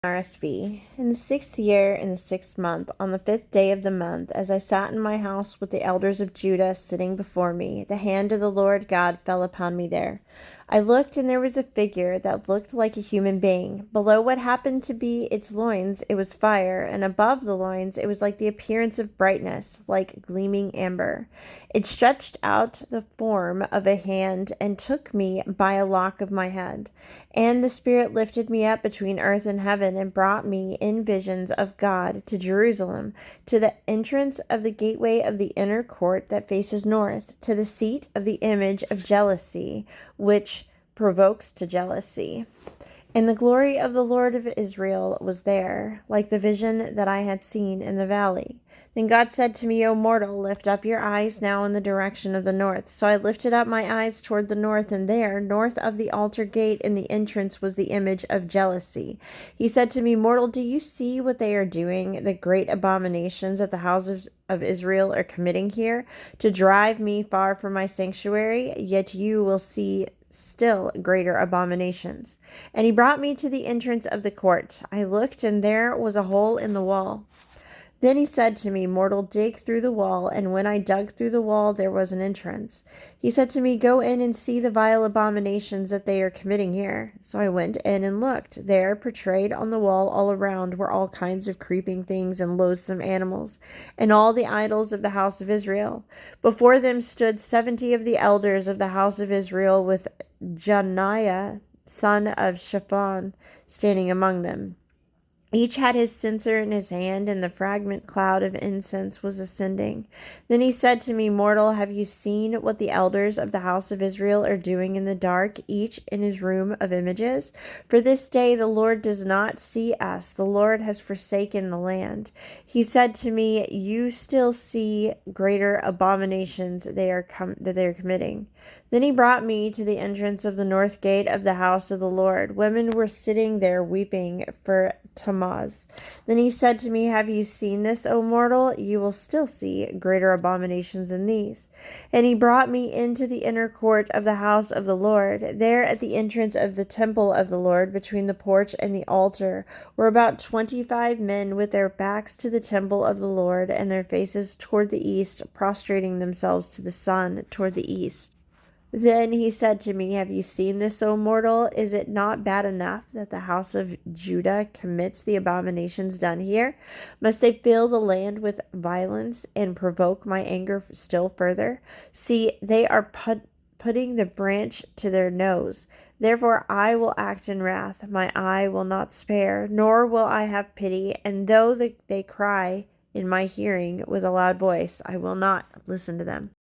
NRSV. In the 6th year, in the 6th month, on the 5th day of the month, as I sat in my house with the elders of Judah sitting before me, the hand of the Lord God fell upon me there. I looked, and there was a figure that looked like a human being. Below what happened to be its loins, it was fire, and above the loins, it was like the appearance of brightness, like gleaming amber. It stretched out the form of a hand and took me by a lock of my head. And the Spirit lifted me up between earth and heaven and brought me in visions of God to Jerusalem, to the entrance of the gateway of the inner court that faces north, to the seat of the image of jealousy, which provokes to jealousy. And the glory of the Lord of Israel was there, like the vision that I had seen in the valley. Then God said to me, O mortal, lift up your eyes now in the direction of the north. So I lifted up my eyes toward the north, and there, north of the altar gate in the entrance, was the image of jealousy. He said to me, Mortal, do you see what they are doing, the great abominations that the houses of Israel are committing here, to drive me far from my sanctuary? Yet you will see still greater abominations. And he brought me to the entrance of the court. I looked, and there was a hole in the wall. Then he said to me, Mortal, dig through the wall. And when I dug through the wall, there was an entrance. He said to me, Go in and see the vile abominations that they are committing here. So I went in and looked. There, portrayed on the wall all around, were all kinds of creeping things and loathsome animals, and all the idols of the house of Israel. Before them stood 70 of the elders of the house of Israel, with Janiah, son of Shaphan, standing among them. Each had his censer in his hand, and the fragrant cloud of incense was ascending. Then he said to me, Mortal, have you seen what the elders of the house of Israel are doing in the dark, each in his room of images? For this day the Lord does not see us. The Lord has forsaken the land. He said to me, You still see greater abominations that they are committing. Then he brought me to the entrance of the north gate of the house of the Lord. Women were sitting there weeping for Tammuz. Then he said to me, Have you seen this, O mortal? You will still see greater abominations than these. And he brought me into the inner court of the house of the Lord. There at the entrance of the temple of the Lord, between the porch and the altar, were about 25 men with their backs to the temple of the Lord and their faces toward the east, prostrating themselves to the sun toward the east. Then he said to me, Have you seen this, O mortal? Is it not bad enough that the house of Judah commits the abominations done here? Must they fill the land with violence and provoke my anger still further? See, they are putting the branch to their nose. Therefore I will act in wrath. My eye will not spare, nor will I have pity. And though they cry in my hearing with a loud voice, I will not listen to them.